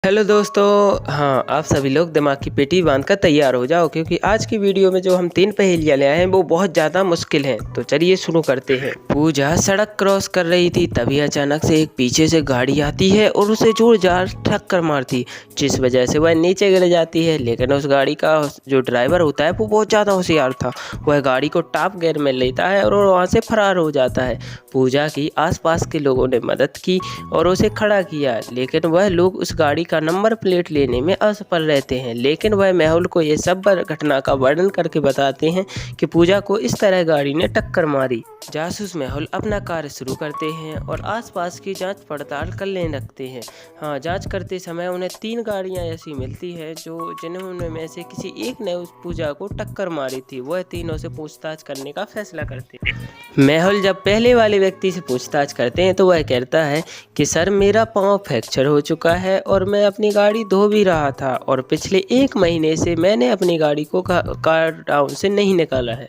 Hello दोस्तों। हाँ, आप सभी लोग दिमाग की पेटी बांध कर तैयार हो जाओ, क्योंकि आज की वीडियो में जो हम 3 पहेलियाँ ले आए हैं वो बहुत ज़्यादा मुश्किल हैं। तो चलिए शुरू करते हैं। पूजा सड़क क्रॉस कर रही थी, तभी अचानक से एक पीछे से गाड़ी आती है और उसे जोरदार टक्कर मारती, जिस वजह से वह नीचे गिर जाती है। लेकिन उस गाड़ी का जो ड्राइवर होता है वो बहुत ज़्यादा होशियार था। वह गाड़ी को टॉप गियर में लेता है और वहाँ से फरार हो जाता है। पूजा की आसपास के लोगों ने मदद की और उसे खड़ा किया, लेकिन वह लोग उस गाड़ी का नंबर प्लेट लेने में असफल रहते हैं। लेकिन वह मेहुल को ये सब घटना का वर्णन करके बताते हैं कि पूजा को इस तरह गाड़ी ने टक्कर मारी। जासूस मेहुल अपना कार्य शुरू करते हैं और आसपास की जांच पड़ताल करने लगते हैं। हाँ, जांच करते समय उन्हें 3 गाड़ियां ऐसी मिलती है जिन्होंने में से किसी एक ने उस पूजा को टक्कर मारी थी। वह तीनों से पूछताछ करने का फैसला करते हैं। मेहुल जब पहले वाले व्यक्ति से पूछताछ करते हैं तो वह कहता है कि सर, मेरा पाँव फ्रैक्चर हो चुका है और मैं अपनी गाड़ी धो भी रहा था और पिछले 1 महीने से मैंने अपनी गाड़ी को कार डाउन से नहीं निकाला है।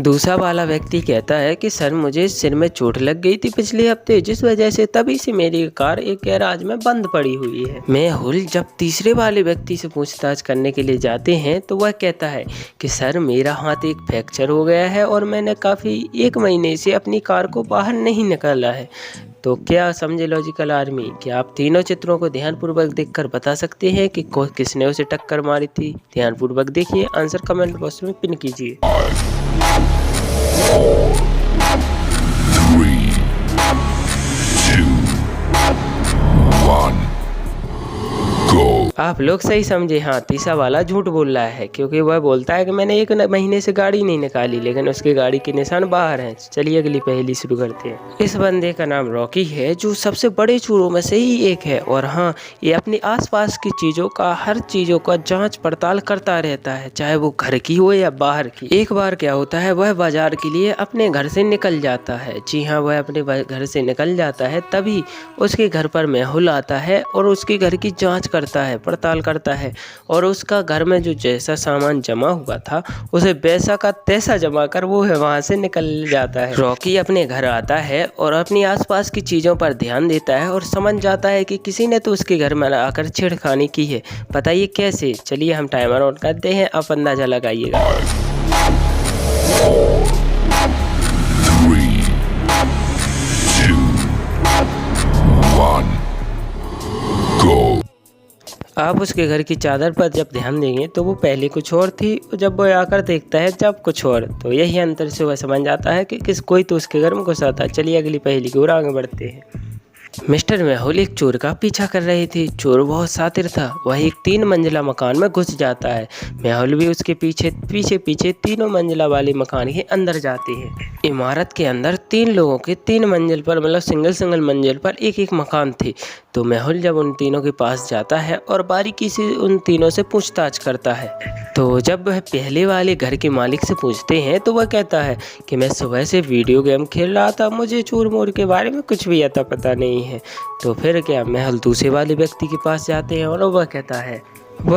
दूसरा वाला व्यक्ति कहता है कि सर, मुझे सिर में चोट लग गई थी पिछले हफ्ते, जिस वजह से तभी से मेरी कार एक गैराज में बंद पड़ी हुई है। मेहुल जब तीसरे वाले व्यक्ति से पूछताछ करने के लिए जाते हैं तो वह कहता है कि सर, मेरा हाथ एक फ्रैक्चर हो गया है और मैंने काफ़ी 1 महीने से अपनी कार को बाहर नहीं निकाला है। तो क्या समझे लॉजिकल आर्मी? क्या आप तीनों चित्रों को ध्यानपूर्वक देखकर बता सकते हैं कि किसने उसे टक्कर मारी थी? ध्यानपूर्वक देखिए, आंसर कमेंट बॉक्स में पिन कीजिए। 3, 2, 1, go। आप लोग सही समझे। हाँ, तीसरा वाला झूठ बोल रहा है, क्योंकि वह बोलता है कि मैंने 1 महीने से गाड़ी नहीं निकाली, लेकिन उसकी गाड़ी के निशान बाहर हैं। चलिए अगली पहेली शुरू करते हैं। इस बंदे का नाम रॉकी है, जो सबसे बड़े चोरों में से ही एक है। और हाँ, ये अपने आसपास की हर चीज़ों का जांच पड़ताल करता रहता है, चाहे वो घर की हो या बाहर की। एक बार क्या होता है, वह बाजार के लिए अपने घर से निकल जाता है। जी हाँ, वह अपने घर से निकल जाता है, तभी उसके घर पर मेहुल आता है और उसके घर की जाँच करता है, पड़ताल करता है और उसका घर में जो जैसा सामान जमा हुआ था उसे वैसा का तैसा जमा कर वो वहां से निकल जाता है। रॉकी अपने घर आता है और अपनी आसपास की चीजों पर ध्यान देता है और समझ जाता है कि किसी ने तो उसके घर में आकर छेड़खानी की है। बताइए कैसे? चलिए हम टाइमर ऑन करते हैं, आप अंदाजा लगाइएगा। 3, 2, 1, go। आप उसके घर की चादर पर जब ध्यान देंगे तो वो पहले कुछ और थी, जब वो आकर देखता है जब कुछ और। तो यही अंतर से वह समझ जाता है कि कोई तो उसके घर में घुसा था। चलिए अगली पहेली की ओर आगे बढ़ते हैं। मिस्टर मेहुल एक चोर का पीछा कर रहे थे। चोर बहुत शातिर था। वह एक 3 मंजिला मकान में घुस जाता है। मेहुल भी उसके पीछे पीछे 3 मंजिला वाले मकान के अंदर जाते हैं। इमारत के अंदर 3 लोगों के 3 मंजिल पर, मतलब सिंगल मंजिल पर एक मकान थे। तो मेहुल जब उन तीनों के पास जाता है और बारीकी से उन तीनों से पूछताछ करता है। तो जब वह पहले वाले घर के मालिक से पूछते हैं तो वह कहता है कि मैं सुबह से वीडियो गेम खेल रहा था, मुझे चोर मोर के बारे में कुछ भी अता पता नहीं है। तो फिर क्या, मेहुल दूसरे वाले व्यक्ति के पास जाते हैं और वह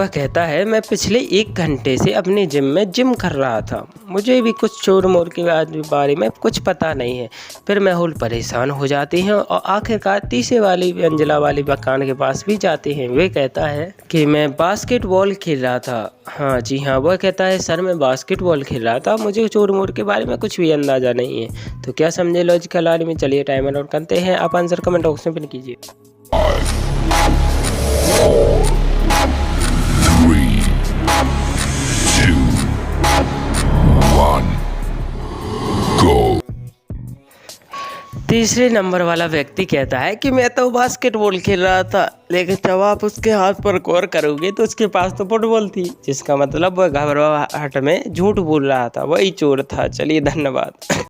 कहता है मैं पिछले 1 घंटे से अपने जिम में जिम कर रहा था, मुझे भी कुछ चोर मोर के बारे में कुछ पता नहीं है। फिर मेहुल परेशान हो जाते हैं और आखिरकार तीसरे वाली मंजिला वाले मकान के पास भी जाते हैं। वे कहता है कि मैं बास्केटबॉल खेल रहा था। हाँ जी हाँ, वह कहता है सर, मैं बास्केटबॉल खेल रहा था, मुझे चोर मोर के बारे में कुछ भी अंदाजा नहीं है। तो क्या समझे लॉजिकल आर्मी? चलिए टाइमर ऑन करते हैं, आप आंसर कमेंट बॉक्स में पिन कीजिए। 3, 2, 1, go। तीसरे नंबर वाला व्यक्ति कहता है कि मैं तो बास्केटबॉल खेल रहा था, लेकिन जब आप उसके हाथ पर गौर करोगे तो उसके पास तो फुटबॉल थी, जिसका मतलब वह घबराहट में झूठ बोल रहा था, वही चोर था। चलिए धन्यवाद।